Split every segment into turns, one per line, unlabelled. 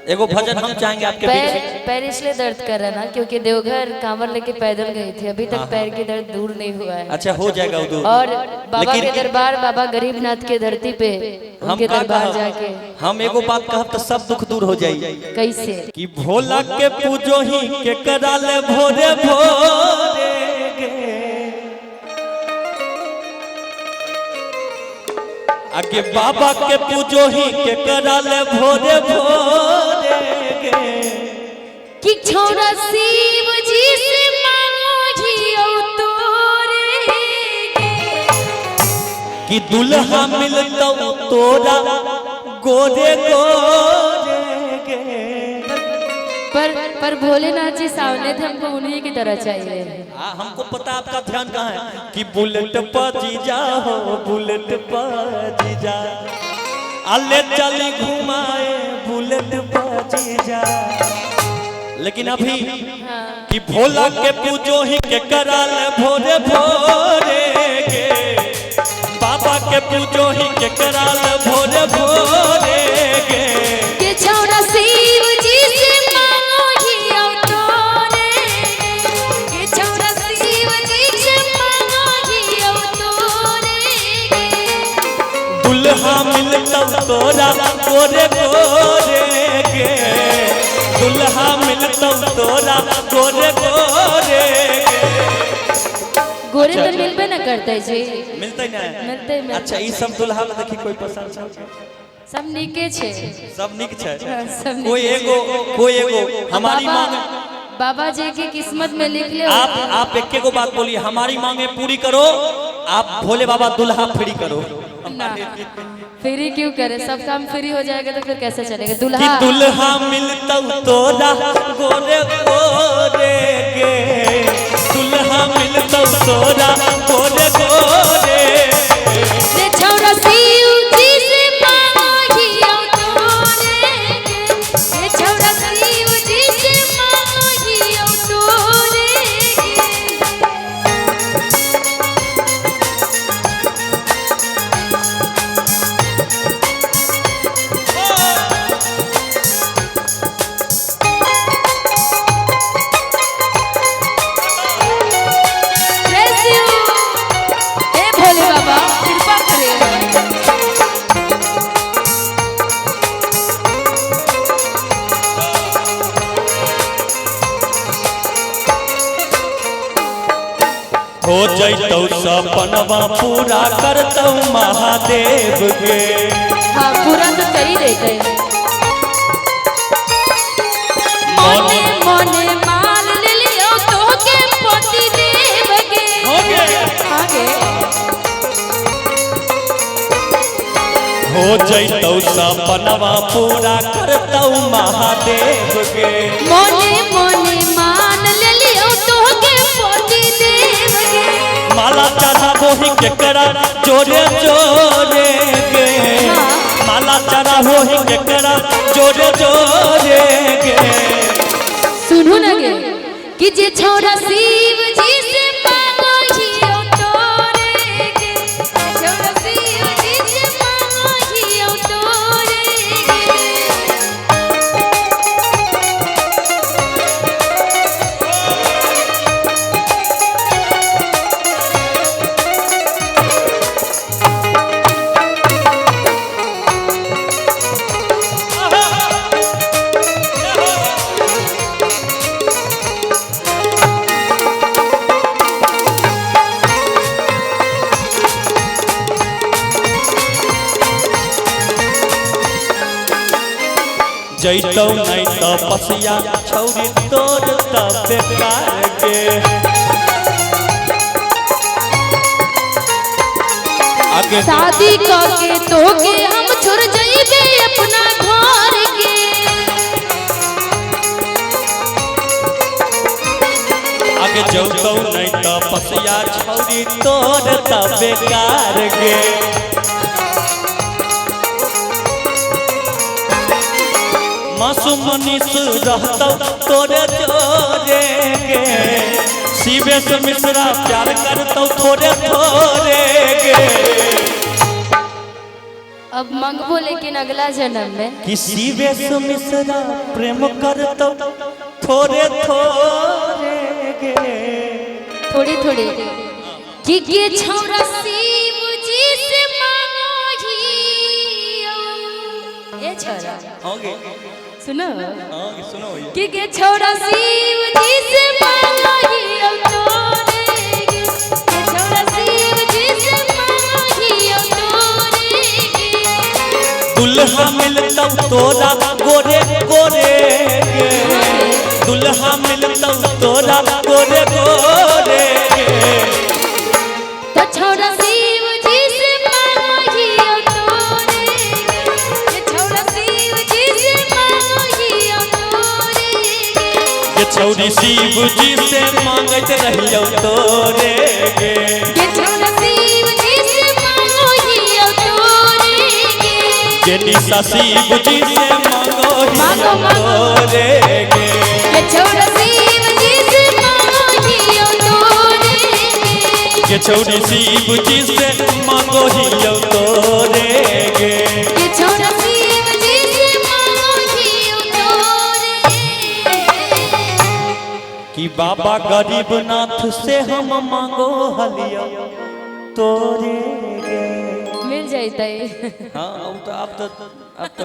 एगो भजन हम चाहेंगे आपके बीच।
पैर इसलिए दर्द कर रहा ना क्योंकि देवघर कांवर लेके पैदल गई थी, अभी तक पैर की दर्द दूर नहीं हुआ है।
अच्छा हो जाएगा वो।
और बाबा के दरबार, बाबा गरीबनाथ के धरती पे उनके दरबार जाके
हम एगो बात कहब तो सब दुख दूर हो जाई।
कैसे
कि भोला के पूजो ही के कराले भोरे भोरे आगे बाबा के पूजो ही के कराले भोरे भोरे
कि छोरा शिव जी से मांगो जियो तोरे
कि दुल्हा मिलता तोरा गोरे गोरे
पर भोलेनाथ जी सामने थे, हमको उन्हीं की तरह चाहिए।
हमको पता आपका ध्यान कहाँ है कि बुलेट पर जीजा हो, बुलेट पर जीजा अल्ले चली घुमाए बुलेट पर जीजा। लेकिन अभी कि भोला के पूजो ही के कराल भोरे भोरे के, बाबा के पूजो ही के कराल भोरे भोरे के
छोरा शिव जी से मांगो जियो तोरे के छोरा शिव जी से मांगो जियो तोरे
दुल्हा मिलता तोरा गोरे गोरे के, दुल्हा मिलता तोरा गोरे गोरे
गोरे तो मिलबे न करते जी,
मिलते ना
मिलते।
अच्छा ये सब दुल्हा में देखी कोई पसंद छे?
सब नीके छे,
सब निक छे।
सब
कोई एगो हमारी मांग
बाबा जी की किस्मत में लिख ले।
आप एक को बात बोलिए, हमारी मांगे पूरी करो, आप भोले बाबा दुल्हा फ्री करो।
फ्री क्यों करे, सब काम फ्री हो जाएगा तो फिर कैसे चलेगा।
दुल्हा मिलता तोरा गोरे गोरे के, दुल्हा मिलता तोरा गोरे गोरे
रे छोरा शिव जी से मांगो जियो तोरे रे छोरा शिव जी से मांगो जियो तोरे
हो जैतौ सपनवा पूरा करतौ महादेव के।
हाँ पूरा तो कर ही देते। मोने मोने मान ले लियो तो के पति देव के। आगे
हो जैतौ सपनवा पूरा करतौ महादेव के।
मोने मोने मान ले लियो तो के पति देव के।
माला चढ़ा होही के करा जोरे जोरे के, माला चढ़ा होही के करा जोरे जोरे के।
सुनो ना गे कि जे छोरा शिव जी से मांगो जियो तोरे के, छोरा शिव जी से मांगो जियो तोरे
जैतौ नहीं तपस्या छौरी तोर तब बेकार के। आगे
शादी करके तो के हम छोड़ जाइबे अपना घर के।
आगे जौतौ नहीं तपस्या छौरी तोर तब बेकार के। मासूम मनीष रहतौ तोरे जोरे के, शिवेश मिश्रा प्यार करतौ थोड़े थोड़े के।
अब मंगबो लेकिन अगला जन्म में।
किसी वेश मिश्रा प्रेम करतो थोड़े थोड़े गे
थोड़े थोड़े कि के छौरा शिव जी से मांगो ए छोरा
होगे
सुनो
होगे सुनो
कि के छौरा शिव जी से मांगो तोरे गे के छौरा शिव जी से मांगो तोरे गे
दुल्हा मिलता तोरा गोरे गोरे गे दुल्हा मिलता तोरा गोरे गोरे गे
तो छौरा शिव जी से मांगो तोरे गे छौरा शिव जी से मांगो तोरे गे
ये छौरी शिव जी से मांगत रहियो तोरे गे
ये छौरा शिव जी से मांगो तोरे गे
ये निशा शिव जी से मांगो तोरे गे
ये छौरा शिव जी से मांगो तोरे गे
ये छौरी शिव जी से मांगो हियो तोरे गे
ये छौरा शिव जी से मांगो तोरे
कि बाबा गरीबनाथ से हम मांगो हलियो तोरे गे
मिल जाता है
हाँ अब तो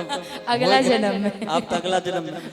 अगला जन्म में।
अब तो अगला जन्म में